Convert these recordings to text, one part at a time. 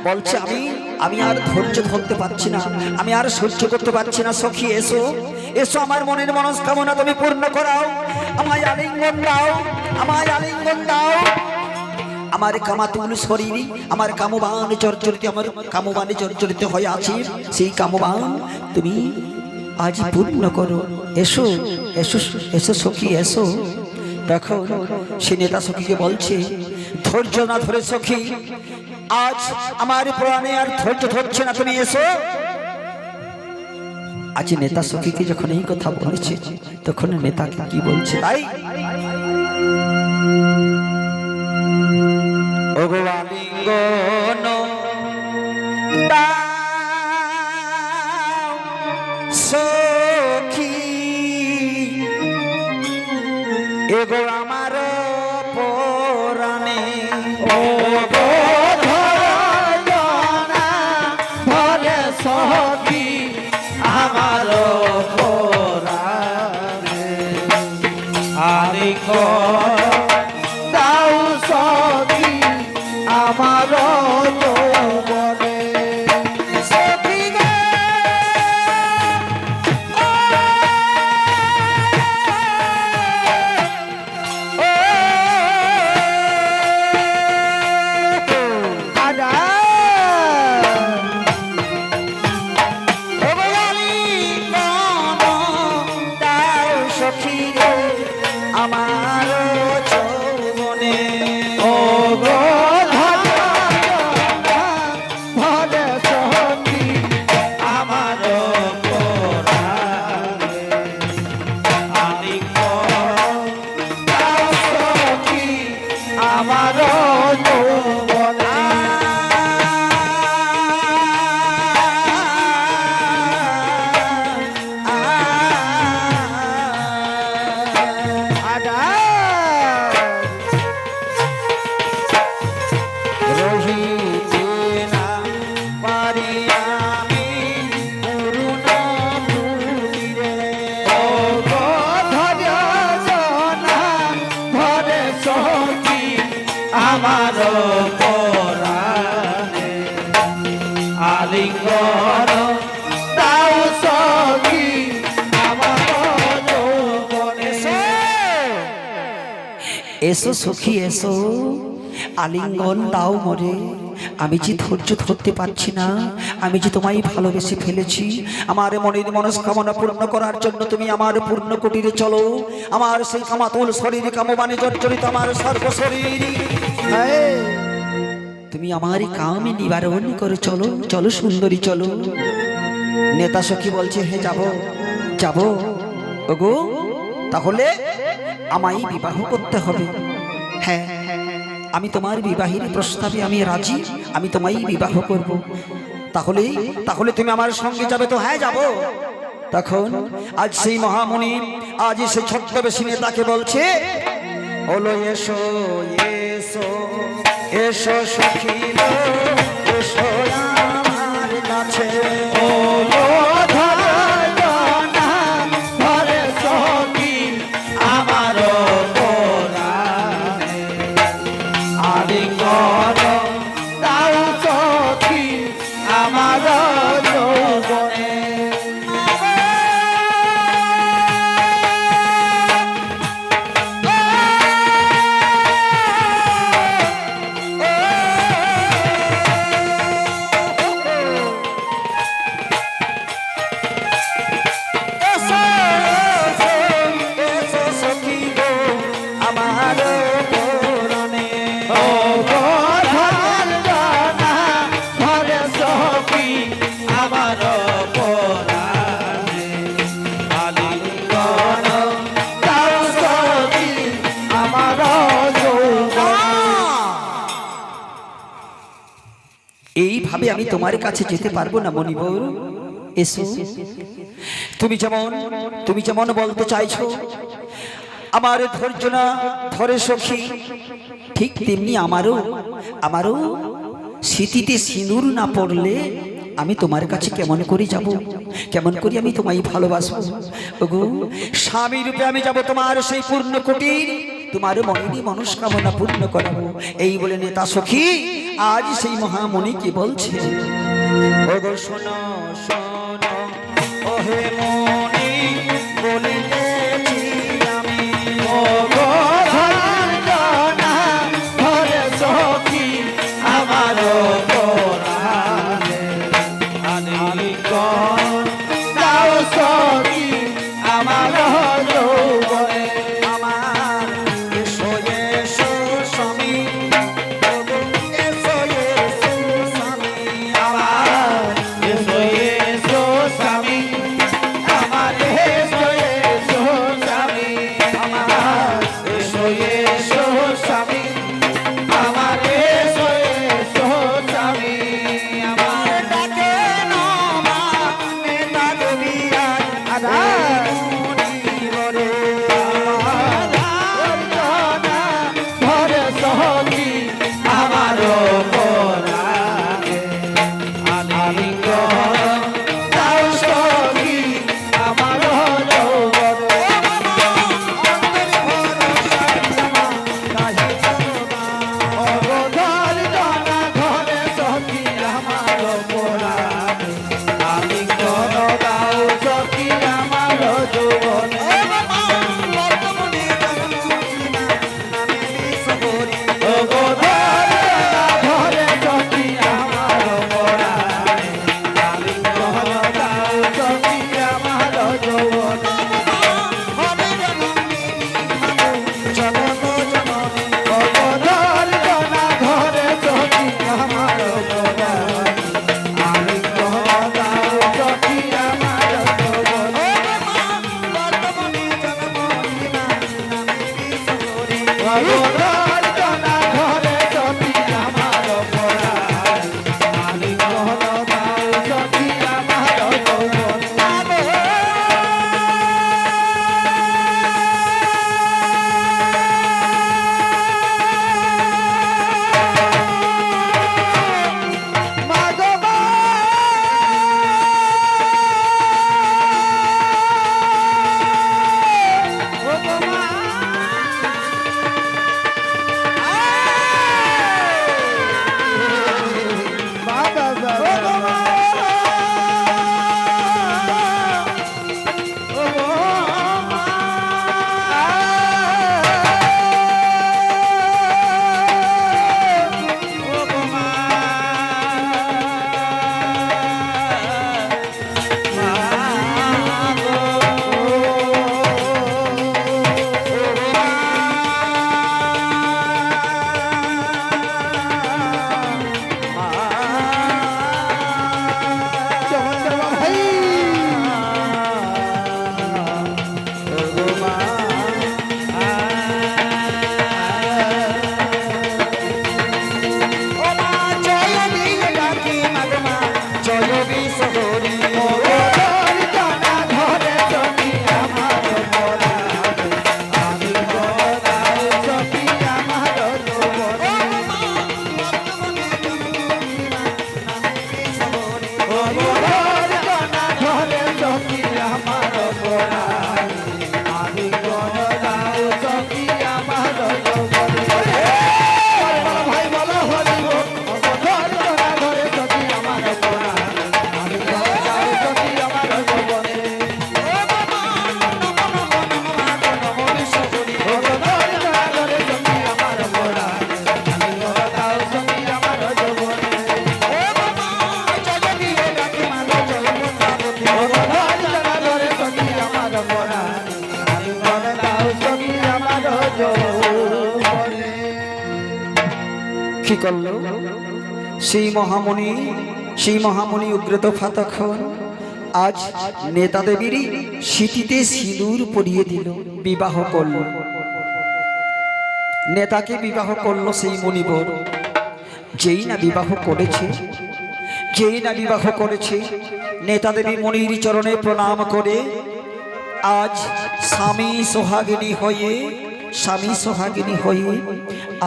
বলছে আমি আমি আর ধৈর্য ধরতে পারছি না, আমি আর সহ্য করতে পারছি না। সখী এসো এসো, আমার মনের মনস্কামনা তুমি পূর্ণ করাও, আমায় আলিঙ্গন দাও, আমায় আলিঙ্গন দাও। আমার কামাতুল শরীর, আমার কামবান জর্জরিত, আমার কামবানে জর্জরিত হয়ে আছে, সেই কামবান তুমি আজ পূর্ণ করো। এসো এসো এসো সখী এসো। দেখো সে নেতা সখীকে বলছে, ধৈর্য না ধরে সখী, আজ আমার প্রাণে আর ধৈর্য ধরছে না, তুমি এসো। আজ নেতা সখীকে যখন এই কথা বলেছে, তখন নেতাকে কি বলছে তাই, ওগো আলিঙ্গন দাও সখী, এগো আমার পরাণে, ওগো ধরনা ধরে সখী আমার পরাণে, আলিঙ্গন দাও সখী আমার যৌবনে। সখী গো আমার যৌবনে, ওগো ধরনা ধরে সখী আমার পরাণে, আলিঙ্গন দাও সখী আমার যৌবনে। রহিতে না পারি আমি করুণ কুটিরে, ওগো ধরনা ধরে সখী আমার পরাণে, আলিঙ্গন দাও সখী আমার যৌবনে। এসো সখী এসো, আলিঙ্গন দাও মরে, আমি যে ধৈর্য ধরতে পারছি না, আমি যে তোমায় ভালোবেসে ফেলেছি, আমার মনের মনস্কামনা পূর্ণ করার জন্য তুমি আমার পূর্ণ কুটিরে চলো, আমার সেই কামাতুল শরীর কামবানে জর্জরিত আমার সর্বশরীর, তুমি আমার কামে নিবারণ করে চলো, চলো সুন্দরী চলো। নেতা সখী বলছে, হে যাব যাব। ওগো তাহলে আমায় বিবাহ করতে হবে। হ্যাঁ আমি তোমার বিবাহের প্রস্তাবে আমি রাজি, আমি তোমায় বিবাহ করব। তাহলে তাহলে তুমি আমার সঙ্গে যাবে তো? হ্যাঁ যাব। তখন আজ সেই মহামুনি, আজ সেই ছদ্মবেশী নেতাকে বলছে, হলো এসো এসো এসো সখী গো, এসো আমার কাছে, ওগো ধরনা ধরে সখী আমার পরাণে, আলিঙ্গন দাও সখী আমার যৌবনে। এসো এসো সখী গো আমার পরাণে, ওগো ধরনা ধরে সখী আমার পরাণে, আলিঙ্গন দাও সখী আমার যৌবনে। এইভাবে আমি তোমার কাছে যেতে পারবো না মণিবর। এসো, তুমি যেমন বলতে চাইছো আমার ধৈর্য না ধরে সখী, ঠিক তেমনি আমারও স্মৃতিতে সিঁদুর না পড়লে আমি তোমার কাছে কেমন করে যাব, কেমন করে আমি তোমায় ভালোবাসবো। ওগো স্বামী রূপে আমি যাব তোমার সেই পূর্ণ কুটির, তোমার মনেরই মনস্কামনা পূর্ণ করাবো। এই বলে নেতা সখী আজ সেই মহামণি কি বলছে, ওগো শোনো শোনো ওহে মণি বলিতেছি আমি, ওগো ধরনা ধরে সখী আমার পরাণে, আলিঙ্গন দাও সখী আমার যৌবনে। আমার এসো এসো স্বামী, ওগো এসো এসো স্বামী, আমার এসো এসো স্বামী, আমার এসো এসো স্বামী, আমার এসো এসো স্বামী, আমার এসো এসো স্বামী, আমার ডাকে নমা নেতা দেবী আজ মণি বলে, ধরনা ধরে সখী আমার পরাণে, আলিঙ্গন দাও সখী আমার যৌবনে। ওগো ধরনা ধরে সখী আমার পরাণে, আলিঙ্গন দাও সখী আমার যৌবনে। ওগো ধরনা ধরে সখী আমার পরাণে, আলিঙ্গন দাও সখী আমার যৌবনে। ওগো ধরনা ধরে সখী আমার পরাণে, আলিঙ্গন দাও সখী আমার যৌবনে। ওগো ধরনা ধরে সখী আমার পরাণে, আলিঙ্গন দাও সখী আমার যৌবনে। কি করলো সেই মহামণি উগ্রতফা তখন আজ নেতা দেবীরই স্মৃতিতে সিঁদুর পরিয়ে দিল, বিবাহ করলো, নেতাকে বিবাহ করলো সেই মণিবর। যেই না বিবাহ করেছে নেতা দেবী মণির চরণে প্রণাম করে আজ স্বামী সোহাগিনী হয়ে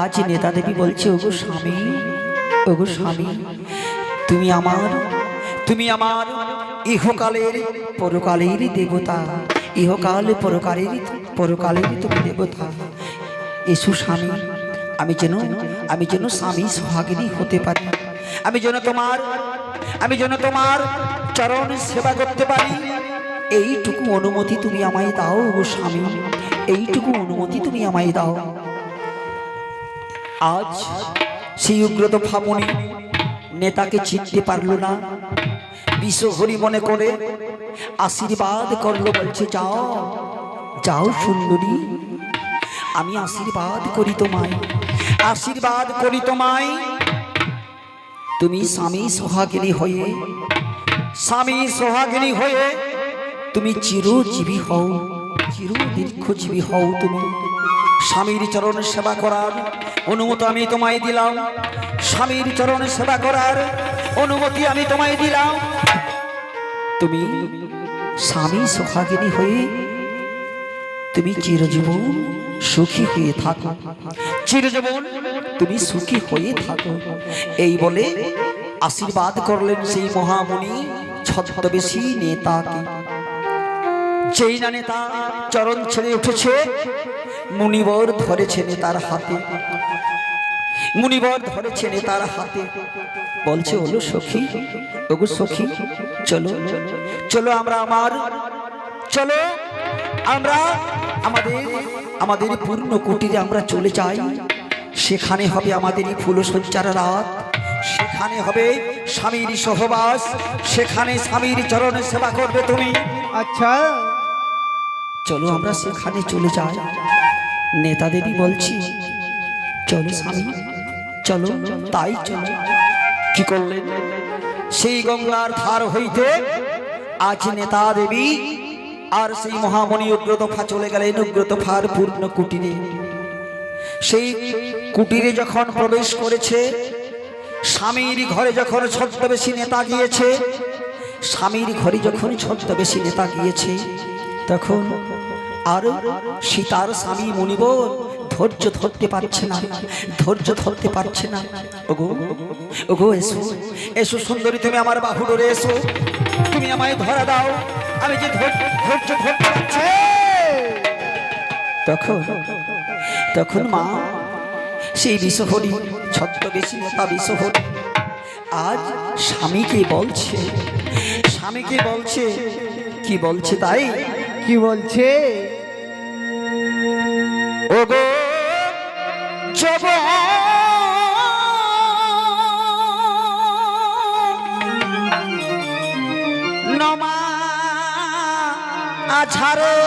আজ নেতা দেবী বলছে, ওগো স্বামী তুমি আমার ইহকালের পরকালের দেবতা, ইহকাল পরকালের তুমি দেবতা। এসো স্বামী, আমি যেন স্বামী সোহাগিনী হতে পারি, আমি যেন তোমার চরণ সেবা করতে পারি। এইটুকু অনুমতি তুমি আমায় দাও গো স্বামী, এইটুকু অনুমতি তুমি আমায় দাও। আজ সেই উগ্রত ফামনি নেতাকে চিনতে পারল না, বিষহরি মনে করে আশীর্বাদ করলো, বলছে যাও যাও সুন্দরী, আমি আশীর্বাদ করি তোমায়, তুমি স্বামী সোহাগিনী হয়ে তুমি চিরজীবী হও, দীর্ঘজীবী হও। তুমি স্বামীর চরণ সেবা করার অনুমতি আমি তোমায় দিলাম, স্বামীর চরণ সেবা করার অনুমতি আমি তোমায় দিলাম। তুমি স্বামী সোহাগিনী হয়ে তুমি চিরজীবন সুখী হয়ে থাকো, চিরজীবন তুমি সুখী হয়ে থাকো। এই বলে আশীর্বাদ করলেন সেই মহামুনি ছদ্মবেশী নেতাকে। যেই না নেতা চরণ ছেড়ে উঠেছে, মুনিবর ধরেছে নেতার হাতে, বলছে ওলো সখী, ওগো সখী, চলো আমরা আমাদের পূর্ণ কুটিরে আমরা চলে যাই। সেখানে হবে আমাদের ফুলসজ্জার রাত, সেখানে হবে স্বামীর সহবাস, সেখানে স্বামীর চরণ সেবা করবে তুমি। আচ্ছা, চলো আমরা সেখানে চলে যাই। নেতা দেবী বলছি চলো স্বামী, চলো। তাই চলো। কি করলেন? সেই গঙ্গার ধার হইতে আজ নেতা দেবী আর সেই মহামণি উগ্রতফা চলে গেলেন উগ্রতফার পূর্ণ কুটিরে। সেই কুটিরে যখন প্রবেশ করেছে, স্বামীর ঘরে যখন ছদ্মবেশী নেতা গিয়েছে, তখন আর সীতার স্বামী মুনিবর ধৈর্য ধরতে পারছে না। ওগো এসো সুন্দরী, তুমি আমার বাহু ধরে এসো, তুমি আমায় ধরা দাও, আমি যে ধৈর্য ধরতে পারছি। তখন মা সেই বিষহরি ছদ্মবেশী নেতা বিষহরি আজ স্বামীকে বলছে কি বলছে তাই কি বলছে? ওগো নমা আছারে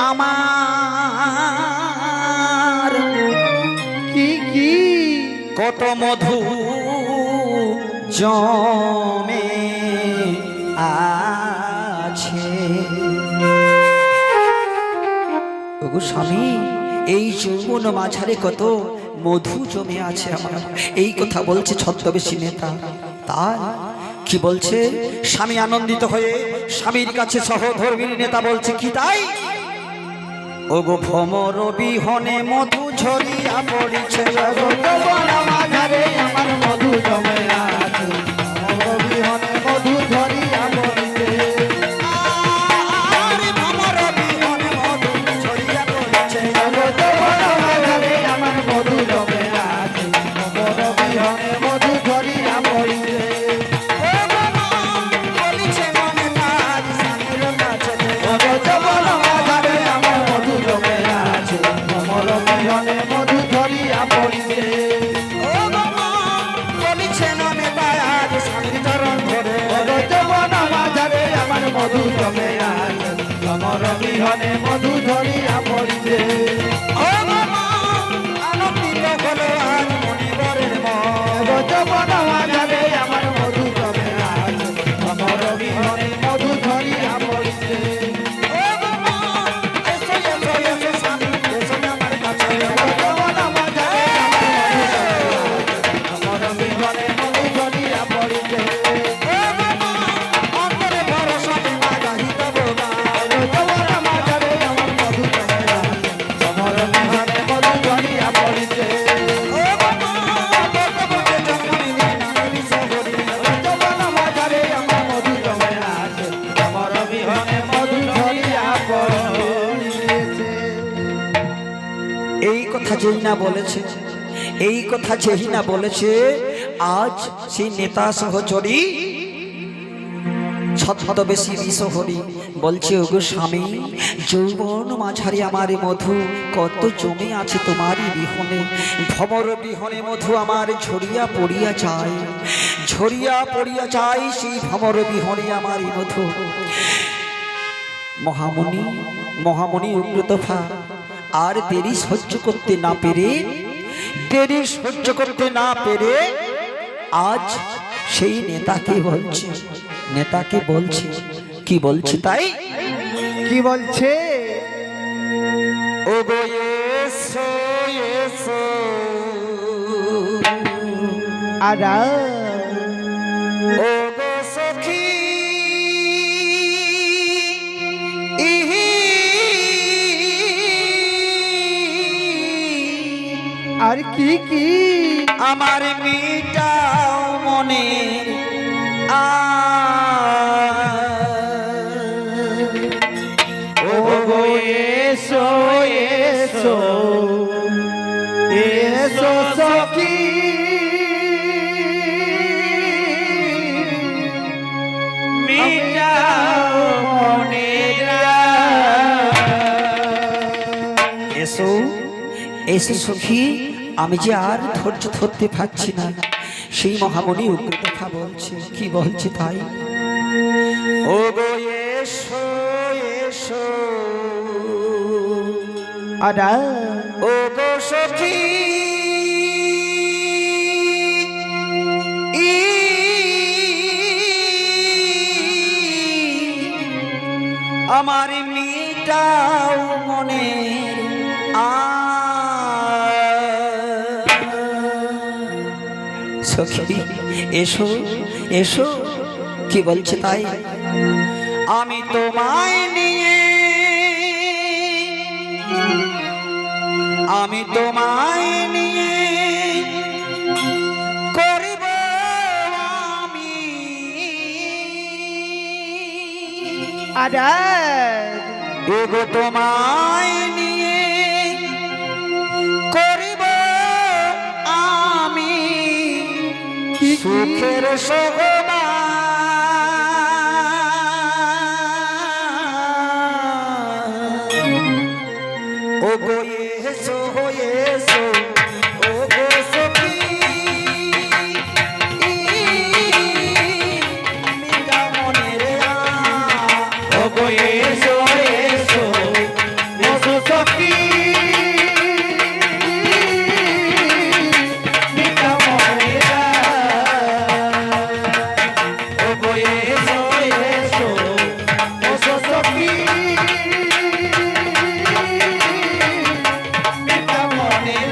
আমার কি কত মধু জমে আছে। ওগো স্বামী, এই যৌবন মাঝারে কত মধু জমে আছে আমার, এই কথা বলছে ছদ্মবেশী নেতা। তার কি বলছে? স্বামী আনন্দিত হয়ে স্বামীর কাছে সহধর্মীর নেতা বলছে কি তাই? ওগো ভ্রমর বিহনে মধু ঝরিয়া পড়িছে, মাঝারে আমার মধু জমে আছে, ভ্রমর বিহনে মধু ঝরিয়া পড়িছে। ভ্রমর বিহনে মধু ঝরিয়া পড়িছে, মাঝারে আমার মধু জমে আছে, ভ্রমর বিহনে মধু ঝরিয়া পড়িছে। বলিছে মনে তার স্বামীর কাছে, মাঝারে আমার মধু জমে আছে, ভ্রমর বিহনে মধু ঝরিয়া পড়িছে। বলিছে মনে তার স্বামীর চরণ ধরে, মাঝারে আমার মধু জমে আছে, ভ্রমর বিহনে মধু ঝরিয়া পড়িছে। আনন্দিত হলো আজ মনিবরের মন। মাঝারে আমার মধু জমে আছে, ভ্রমর বিহনে মধু ঝরিয়া পড়িছে। এসো এসো এসো স্বামী, এসো আমার কাছে। ভ্রমর বিহনে মধু ঝরিয়া পড়িছে। অন্তরে ভরসা বিনা গাহিত বোনা। মাঝারে আমার মধু জমে আছে, ভ্রমর যেই না বলেছে, এই কথা যেই না বলেছে, আজ সেই নেতা সহচরী ছদ্মবেশী বিষহরি বলছে, ওগো স্বামী, যৌবন মাঝারি আমার মধু কত জমে আছে তোমারই বিহনে, ভমর বিহনে মধু আমার ঝরিয়া পড়িয়া যায়, ঝরিয়া পড়িয়া যায় সেই ভমর বিহনে আমার মধু। মহামণি মহামণি উগ্রতফা আর দেরি সহ্য করতে না পেরে, দেরি সহ্য করতে না পেরে আজ সেই নেতাকে বলছে, নেতাকে বলছে, কি বলছে তাই? কি বলছে? ও গো এসো এসো, আরা ও গো সখী, আর কি কি আমার মিটাও মনে ও গো এসো এসো এসো সখী, মিটাও মনের এসো এসো সখী, আমি যে আর ধৈর্য ধরতে পারছি না। সেই মহামণি উগ্রতফা বলছে, কি বলছে তাই? ও গো এসো এসো, আরা ও গো সখী, আমার মিটাও মনে সখী, এসো এসো, কি বলছে তাই? আমি তোমায় নিয়ে, আমি তোমায় নিয়ে করিব আমি, আরা ওগো তোমায় নিয়ে করিব আমি সুখের সহবান। ওগো এসো এসো, ওগো সখী, মিটা মনের ওগো এসো এসো এসো সখী, মিটা মনের ওগো এসো এসো এসো সখী, মিটা মনের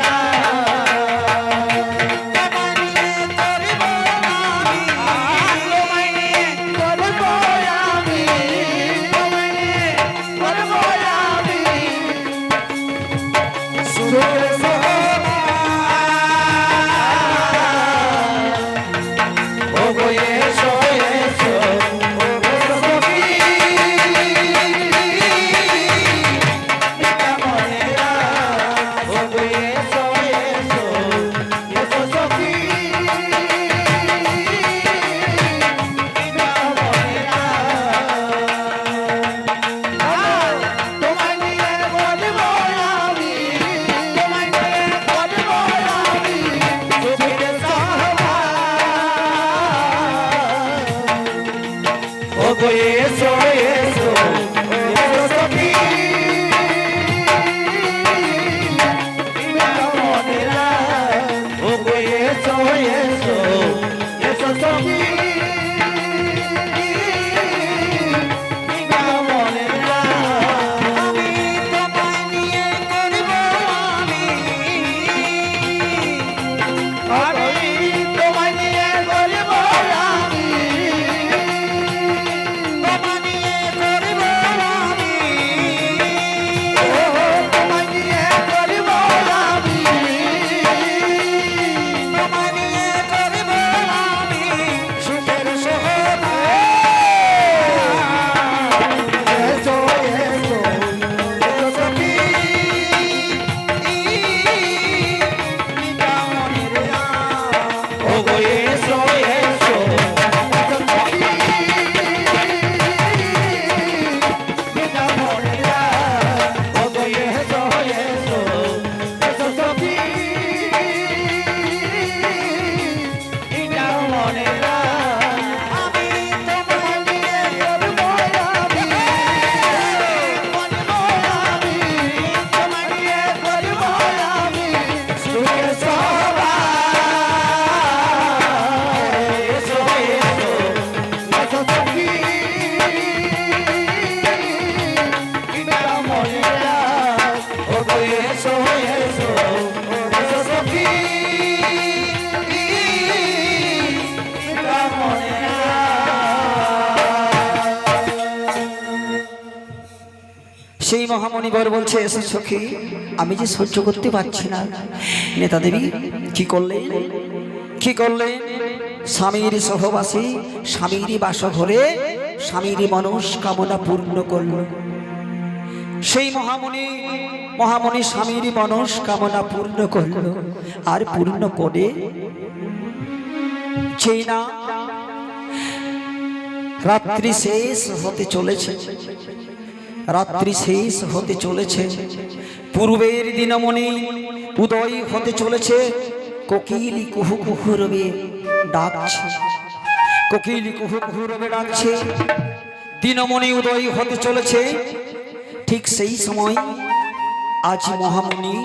সেই মহামণিবর বলছে, এসো সখী, আমি যে সহ্য করতে পারছি না। নেতা দেবী কি করলেন, কি করলেন? স্বামীর সহবাসী, স্বামীর বাসঘরে স্বামীর মনস্কামনা পূর্ণ করল। সেই মহামণি স্বামীর মনস্কামনা পূর্ণ করল। আর পূর্ণ করে যেই না রাত্রি শেষ হতে চলেছে, রাত্রি শেষ হতে চলেছে, পূর্বের দিনমণি উদয় হতে চলেছে, কোকিলি কুহু কুহু রবে ডাকছে, কোকিলি কুহু কুহু রবে ডাকছে, দিনমণি উদয় হতে চলেছে। ঠিক সেই সময় আজ মহামণি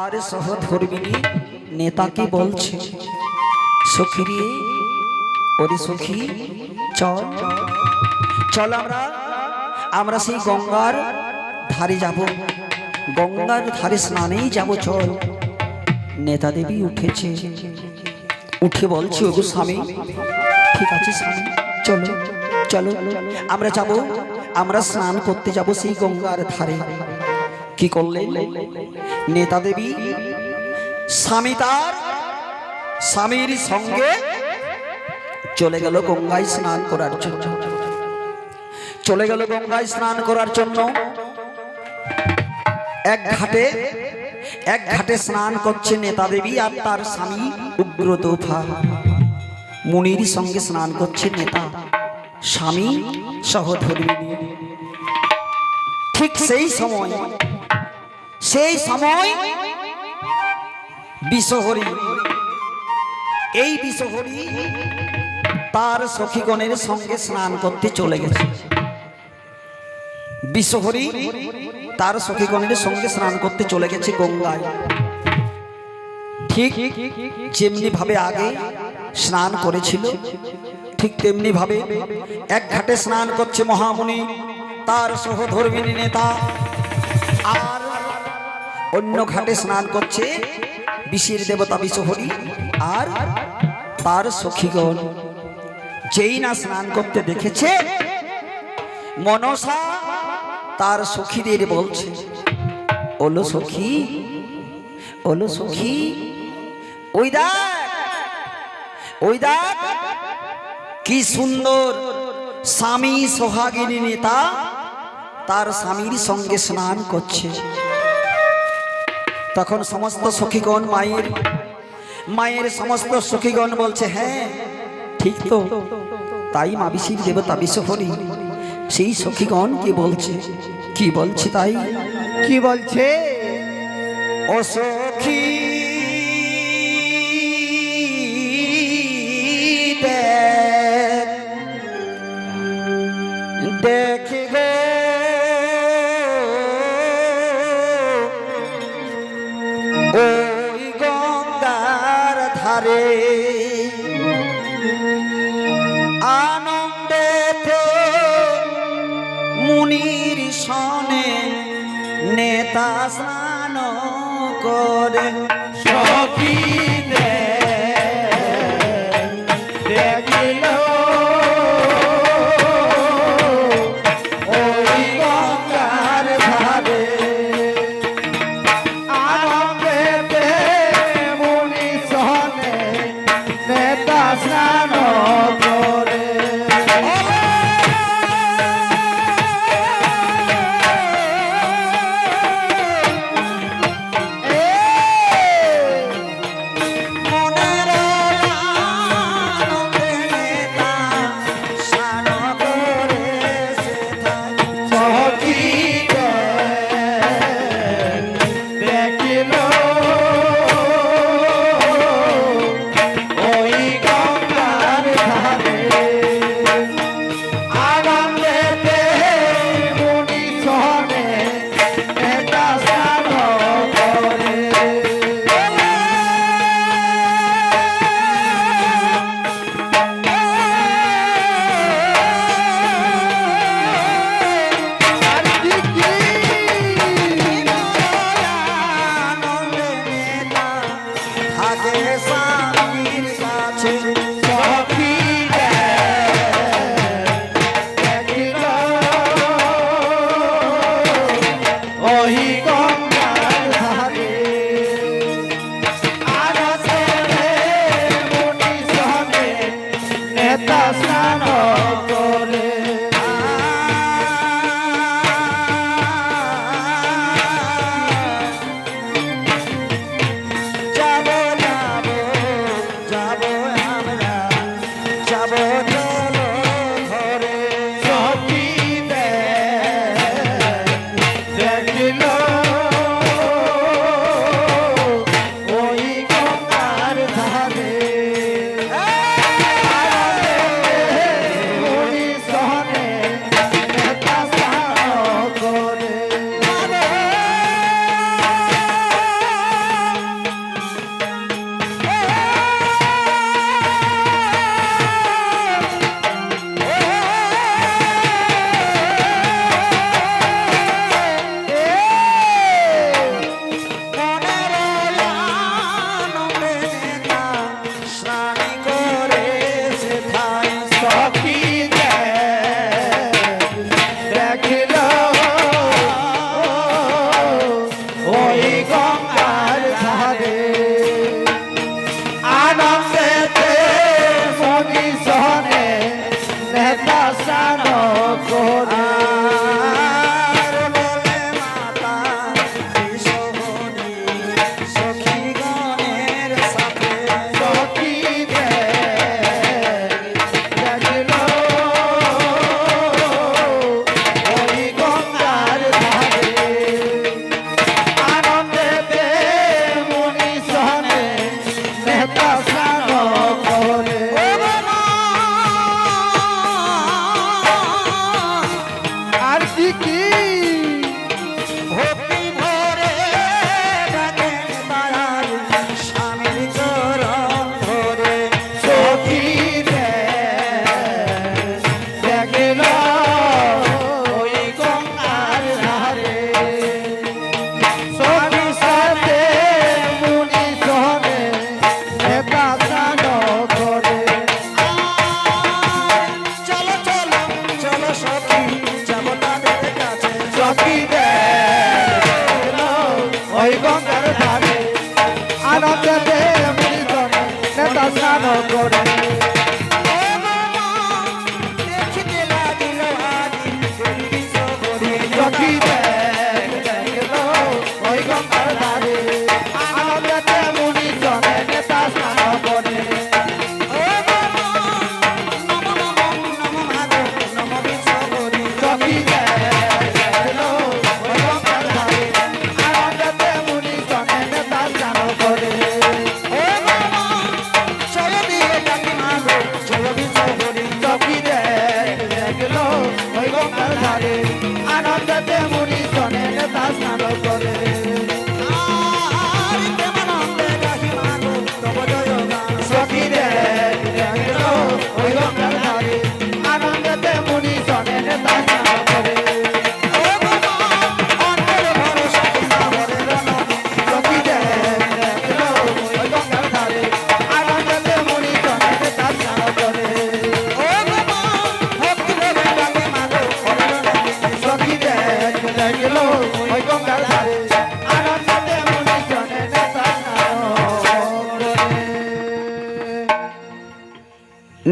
আর সহধর্মিনী নেতাকে বলছে, সখী রে, ওরে সখী, চল চল, আমরা সেই গঙ্গার ধারে যাব, গঙ্গার ধারে স্নানেই যাব, চল। নেতা দেবী উঠেছে, উঠে বলছে, ওগো স্বামী, ঠিক আছে স্বামী, চলো চলো, আমরা যাব, আমরা স্নান করতে যাব সেই গঙ্গার ধারে। কি করলেন নেতা দেবী? স্বামী তার স্বামীর সঙ্গে চলে গেল গঙ্গায় স্নান করার জন্য, চলে গেল গঙ্গায় স্নান করার জন্য। এক ঘাটে স্নান করছে নেতা দেবী আর তার স্বামী উগ্রতোফা। মুনির সঙ্গে স্নান করছে নেতা, স্বামী সহধর্মিনী। ঠিক সেই সময় বিষহরী, এই বিষহরী তার সখীগণের সঙ্গে স্নান করতে চলে গেছে। বিষহরী তার সখীগণের সঙ্গে স্নান করতে চলে গেছে গঙ্গায়। ঠিক যেমনি ভাবে আগে স্নান করেছিল, ঠিক তেমনি ভাবে এক ঘাটে স্নান করছে মহামুনি, তার সহধর্মিনী নেতা, আর অন্য ঘাটে স্নান করছে বিষের দেবতা বিষহরী আর তার সখীগণ। যেই না স্নান করতে দেখেছে, মনসা তার সখীদের বলছে, ওলো সখী, ওলো সখী, ওই দেখ কি সুন্দর স্বামী সোহাগিনী নেতা তার স্বামীর সঙ্গে স্নান করছে। তখন সমস্ত সখীগণ, মায়ের সমস্ত সখীগণ বলছে, হ্যাঁ ঠিক তো, তাই মা বিষীর দেবতা বিষহরী সেই সখীগণ কি বলছে, কি বলছে, তাই কি বলছে? ও সখী দেখি গো, ওই গঙ্গার ধারে আনন্দেতে মুনির সনে নেতা স্নান করে। সখী দেখিল ওই গঙ্গার ধারে আনন্দেতে মুনি সনে নেতা স্নান করে। স্নান করে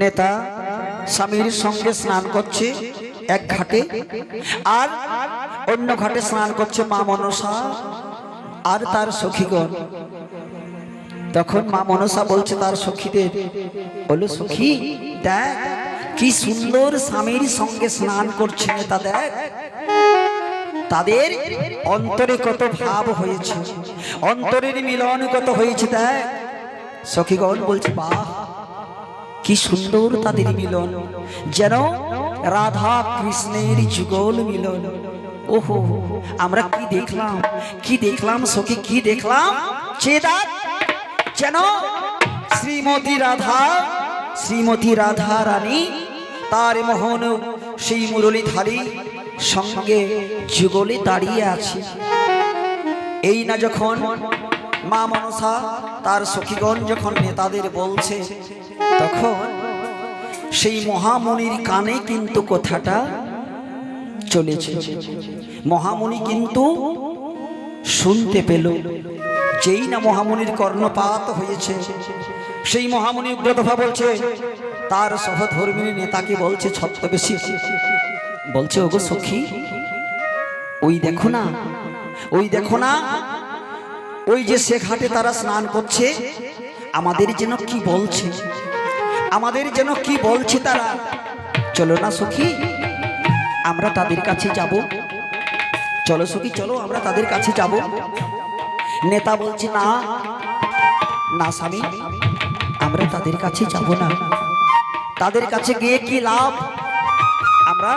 নেতা স্বামীর সঙ্গে স্নান করছে এক ঘাটে, আর অন্য ঘাটে স্নান করছে মা মনসা আর তার সখীগণ। তখন মা মনসা বলছে তার সখীদের, বলো সখী দেখ কি সুন্দর স্বামীর সঙ্গে স্নান করছে নেতা, দেখ তাদের অন্তরে কত ভাব হয়েছে, অন্তরের মিলন কত হয়েছে দেখ। সখীগণ বলছে বাহ কি সুন্দর তাদের মিলন, যেন রাধা কৃষ্ণের যুগল মিলন। ওহো আমরা কি দেখলাম সখী, কি দেখলাম চেদাত, যেন শ্রীমতী রাধা রানী তার মোহন সেই মুরলীধারী সঙ্গে যুগলে দাঁড়িয়ে আছে। এই না যখন মা মনসা তার সখীগণ যখন নেতাদের বলছে, তখন সেই মহামুনির কানে কিন্তু কথাটা চলেছে। মহামুনি কিন্তু শুনতে পেল। যেই না মহামুনির কর্ণপাত হয়েছে, সেই মহামুনি উগ্রতভা বলছে, তার সহধর্মিনী নেতাকে বলছে ছদ্মবেশী, বলছে ওগো সখী, ওই দেখো না, ওই দেখো না, ওই যে সে ঘাটে তারা স্নান করছে, আমাদের যেন কি বলছে, আমাদের যেন কি বলছে তারা। চলো না সখী, আমরা তাদের কাছে যাব। চলো সখী, চলো আমরা তাদের কাছে যাব। নেতা বলছে না না স্বামী, আমরা তাদের কাছে যাব না। তাদের কাছে গিয়ে কি লাভ? আমরা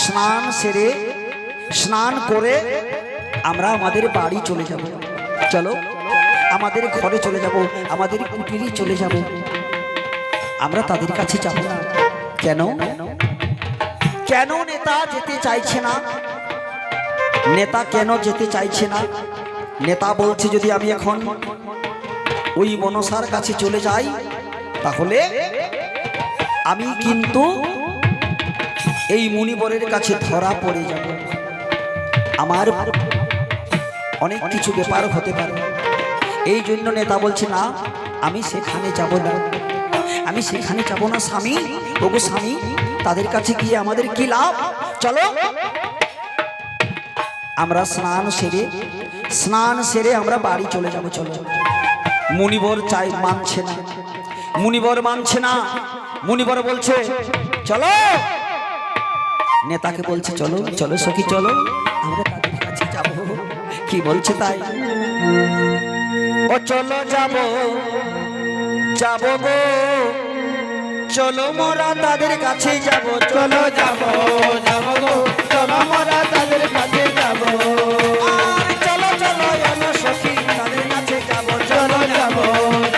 স্নান সেরে, স্নান করে আমরা আমাদের বাড়ি চলে যাব। চলো আমাদের ঘরে চলে যাব, আমাদের কুটিরে চলে যাব। আমরা তাদের কাছে যাব না। কেন? কেন নেতা যেতে চাইছে না? নেতা কেন যেতে চাইছে না? নেতা বলছে যদি আমি এখন ওই মনসার কাছে চলে যাই, তাহলে আমি কিন্তু এই মুনিবরের কাছে ধরা পড়ে যাব, আমার অনেক কিছু ব্যাপার হতে পারে। এই জন্য নেতা বলছে না, আমি সেখানে যাব না, আমি সেখানে যাব না স্বামী। ওগো স্বামী, তাদের কাছে গিয়ে আমাদের কি লাভ? চলো আমরা স্নান সেরে আমরা বাড়ি চলে যাব। চলো। মুনিবর চাই, মানছে না, মুনিবর মানছে না। মুনিবর বলছে চলো। নেতাকে বলছে চলো চলো সখী, চলো আমরা তাদের কাছে যাব। কি বলছে তাই? ও চলো যাব, যাব গো, চলো মোরা তাদের কাছে যাব। চলো যাব, যাব গো, চলো মোরা তাদের কাছে যাব। আর চলো চলো চলো সখী, তাদের কাছে যাব। চলো যাব,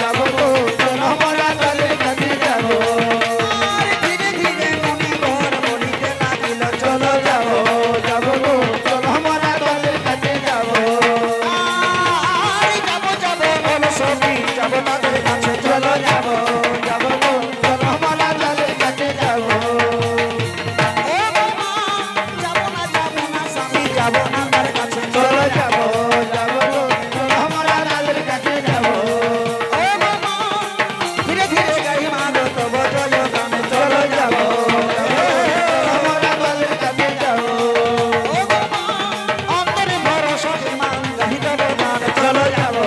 যাব গো, চলো মোরা তাদের কাছে যাব। আর ধীরে ধীরে মুনিবর বলিতে লাগিল চলো যাব, যাব গো, চলো মোরা তাদের কাছে যাব। আর যাব যাব বলো সখী, যাব তাদের কাছে। চলো যাব, যাব গো, চলো মোরা তাদের কাছে যাব। ও বাবা, যাব না স্বামী, যাব না তার কাছে। চলো যাব, যাব গো, চলো মোরা তাদের কাছে যাব। ও বাবা, ধীরে ধীরে গাই মাগো তব জয় গান। চলো যাব, চলো মোরা তাদের কাছে যাব। ও বাবা, অন্তরে ভরসা মান গাহি তব গান। চলো যাব,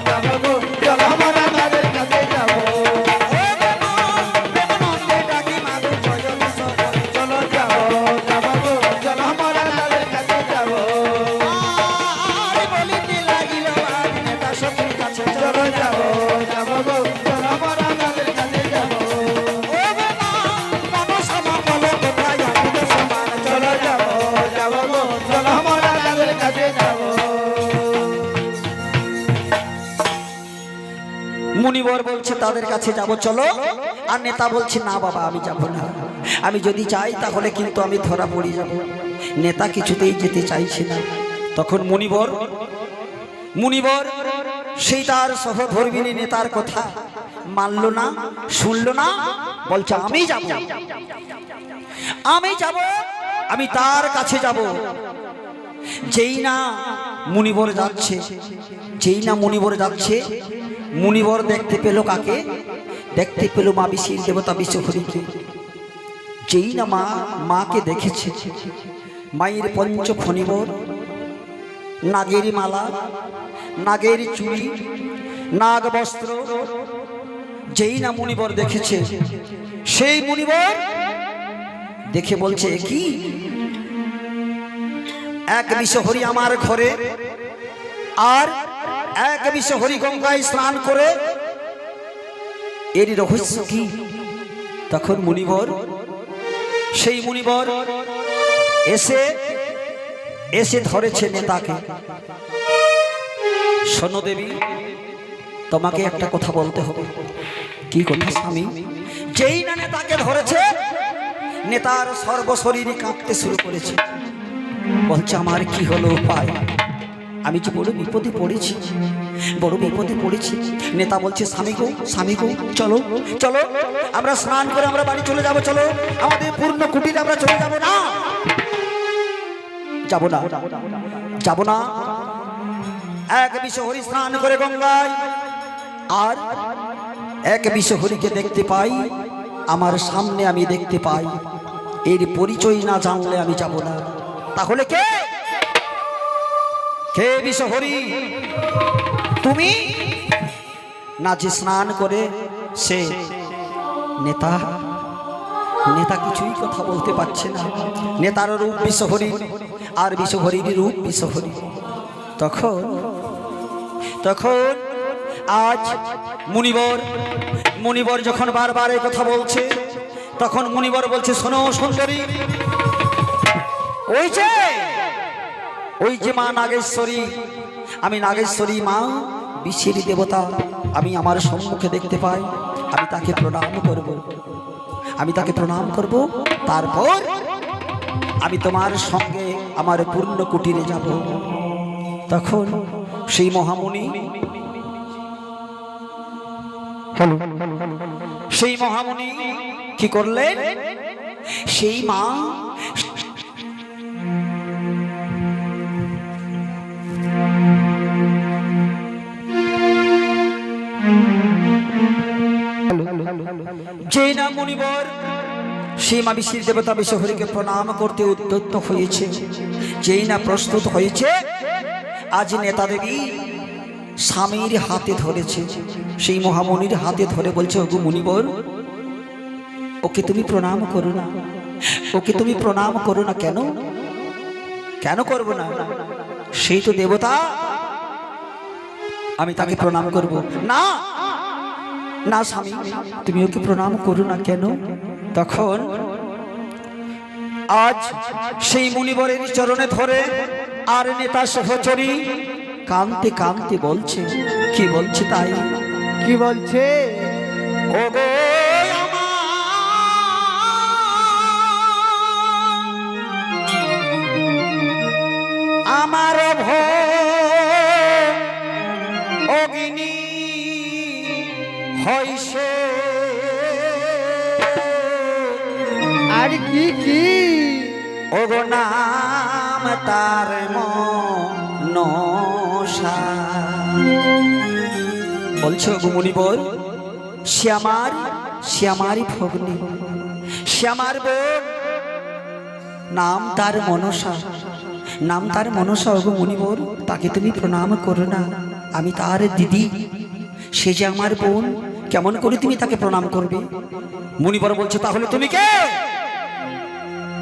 যাব গো, চলো মোরা তাদের কাছে যাব। ও বাবা, প্রেমানন্দে ডাকি মাগো জয় সকল। চলো যাব, যাব গো, চলো মোরা তাদের কাছে যাব। আর বলিতে লাগিল আজ নেতা সখীর কাছে। চলো যাব, যাব গো, চলো মোরা তাদের কাছে যাব। ও বাবা, মানুষ আমার বলো কোথায় আমি তো সমান। চলো যাব, যাব গো, চলো মোরা তাদের কাছে যাব। মুনিবর বলছে তাদের কাছে যাব চলো, আর নেতা বলছে না বাবা আমি যাব না, আমি যদি যাই তাহলে কিন্তু আমি ধরা পড়ে যাব। নেতা কিছুতেই যেতে চাইছে না। তখন মুনিবর সেই তার সহধর্মিনী নেতার কথা মানল না, শুনল না, বলছে আমি যাব, আমি যাব, আমি তার কাছে যাব। যেই না মুনিবর যাচ্ছে, যেই না মুনিবর যাচ্ছে, মুনিবর দেখতে পেল কাকে? দেখতে পেল মা বিশির দেবতা বিশ্বহরিকে। যেই না মাকে দেখেছে, মায়ের পঞ্চ ফণিবর, নাগের মালা, নাগের চুড়ি, নাগ বস্ত্র, যেই না মুনিবর দেখেছে, সেই মুনিবর দেখে বলছে কি এক বিশ্বহরি আমার ঘরে, আর এক বিশ্বহরি গঙ্গায় স্নান করে, এর রহস্য কি? তখন সেই মুনিবর এসে ধরেছে নেতাকে। শোনো দেবী, তোমাকে একটা কথা বলতে হবে। কি কথা স্বামী? যেই না নেতাকে ধরেছে, নেতার সর্বশরীর কাঁপতে শুরু করেছে। বলছে আমার কি হলো উপায়? আমি যে বড় বিপদে পড়েছি, বড় বিপদে পড়েছি। নেতা বলছে স্বামী গো চলো চলো, আমরা স্নান করে আমরা বাড়ি চলে যাব। চলো আমাদের পূর্ণ কুটিরে আমরা চলে যাব। না যাব না, যাব না। এক বিশ্বহরি স্নান করে গঙ্গায়, আর এক বিশ্বহরিকে দেখতে পাই, আমার সামনে আমি দেখতে পাই, এর পরিচয় না জানলে আমি যাব না। তাহলে কে কে বিষহরি? তুমি না? যে স্নান করে সে নেতা। নেতা কিছুই কথা বলতে পারছে না। নেতার রূপ বিষহরি, আর বিষহরির রূপ বিষহরি। তখন তখন আজ মুনিবর যখন বারবার এই কথা বলছে, তখন মুনিবর বলছে, শোনো সুন্দরী, ওই যে মা নাগেশ্বরী, আমি নাগেশ্বরী মা বিশ্বের দেবতা, আমি আমার সম্মুখে দেখতে পাই, আমি তাকে প্রণাম করব, আমি তাকে প্রণাম করব। তারপর আমি তোমার সঙ্গে আমার পূর্ণ কুটিরে যাব। তখন সেই মহামুনি কি করলেন? সেই মা যে না মুনিবর সেই মা বিশ্বের দেবতা বিষহরিকে প্রণাম করতে উদ্যত হয়েছে, যেই না প্রস্তুত হয়েছে, আজ নেতা দেবী স্বামীর হাতে ধরেছে, সেই মহামুনির হাতে ধরে বলছে, ওগো মুনিবর, ওকে তুমি প্রণাম করো না, ওকে তুমি প্রণাম করো না। কেন কেন করবো না? সেই তো দেবতা, আমি তাকে প্রণাম করব না। না স্বামী, তুমি ওকে প্রণাম করো না। কেন? তখন আজ সেই মুনিবরের চরণে ধরে আর নেতা সহচরী কাঁদতে কাঁদতে বলছে, কি বলছে তাই? কি বলছে? ওগো আমার অগ্নি হইছে, আর কি কি? ওগো নাম তার মনসা। বলছে, ওগো মুনিবর, সে আমারই ভগ্নী, সে আমার বোন, নাম তার মনসা, নাম তার মনসা। ওগো মুনিবর, তাকে তুমি প্রণাম করো না, আমি তার দিদি, সে যে আমার বোন, কেমন করে তুমি তাকে প্রণাম করবে? মুনিবর বলছে, তাহলে তুমি কে?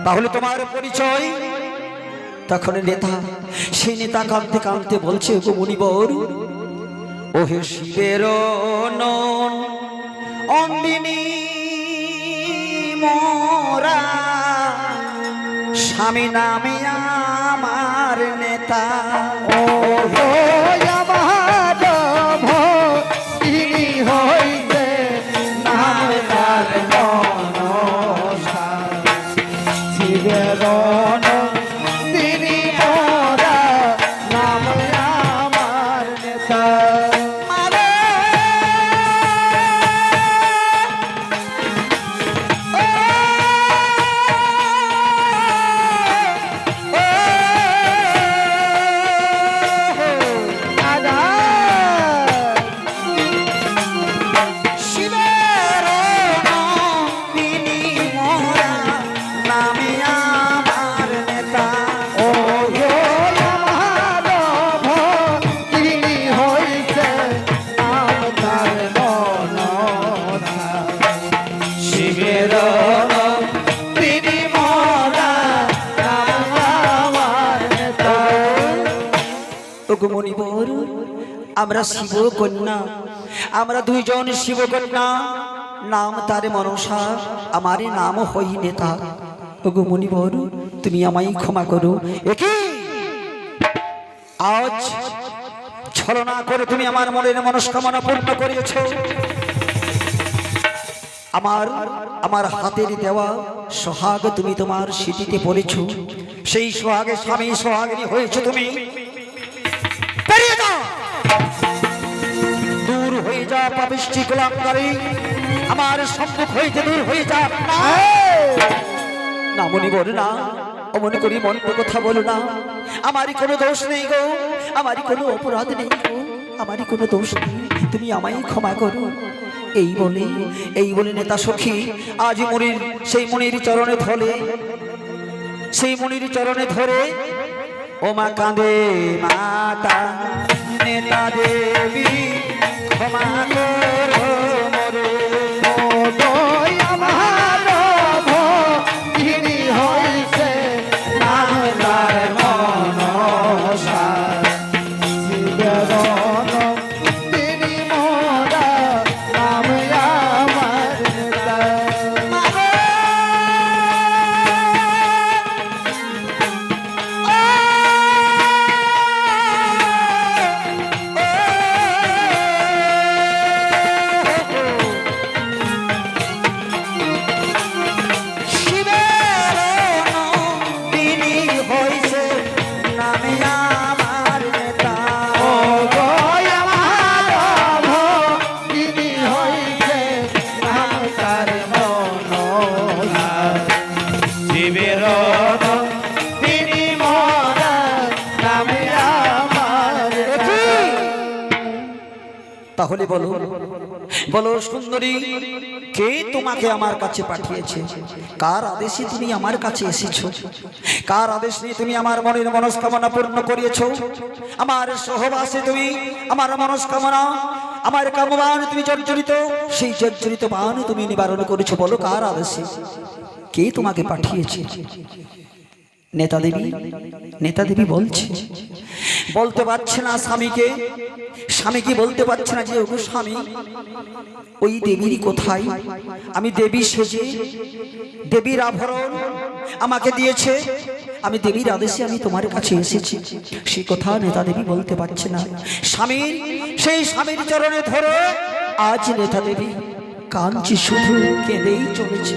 তাহলে তোমার পরিচয়? তখন নেতা, সেই নেতা কাঁদতে কাঁদতে বলছে, ওগো মুনিবর, ওহে শিবের অন্দিনী মোরা, স্বামী নামে আমার নেতা। ও আমার ভগিনী হইতে নাম তার মনসা, শিবের তিনি মোরা, নাম আমার নেতা। মুনিবর, আমরা শিব কন্যা, আমরা দুইজন শিব কন্যা, নাম তার মনসা, আমার নাম হই নেতা। ওগো মুনিবর, তুমি আমায় ক্ষমা করো। একই আজ ছলনা করে তুমি আমার মনের মনস্কামনা পূর্ণ করিয়েছ। আমার হাতের দেওয়া সোহাগ তুমি তোমার স্মৃতিতে পড়েছ, সেই সোহাগে স্বামী সোহাগিনী হয়েছে তুমি। দূর হয়ে যা পাপিষ্টি গোলামকারী, আমার সম্মুখ হইতে দূর হয়ে যা। না মুনিবর, না, অমন করি মন্দ কথা বলো না। আমারই কোনো দোষ নেই গো, আমারই কোনো অপরাধ নেই গো, আমারই কোনো দোষ নেই, তুমি আমায় ক্ষমা করো। এই বলে নেতা সখী আজ সেই মনির চরণে ধরে, সেই মনির চরণে ধরে ও মা কাঁদে মাতা নেতা দেবী ক্ষমা করো মোরে। ওই আমার ভগিনী হইছে নাম তার মনসা, শিবের তিনি মোরা নাম আমার নেতা। তাহলে বলো বলো সুন্দরী, কে তোমাকে আমার কাছে পাঠিয়েছে? কার আদেশে তুমি আমার কাছে এসেছো? কার আদেশ নিয়ে তুমি আমার মনের মনস্কামনা পূর্ণ করিয়েছো? আমার সহবাসে তুমি আমার মনস্কামনা, আমার কামবান তুমি জর্জরিত, সেই জর্জরিত বান তুমি নিবারণ করেছো। বলো কার আদেশে, কে তোমাকে পাঠিয়েছে? নেতা দেবী বলছে, বলতে পারছে না স্বামীকে। স্বামী কি বলতে পারছে না যে ওগো স্বামী, ওই দেবীর কোথায়? আমি দেবী সেজে, দেবীর আভরণ আমাকে দিয়েছে, আমি দেবীর আদেশে আমি তোমার কাছে এসেছি, সে কথা নেতা দেবী বলতে পারছে না। স্বামীর সেই স্বামীর চরণে ধরে আজ নেতা দেবী কাঁদছে, শুধু কেঁদেই চলেছে।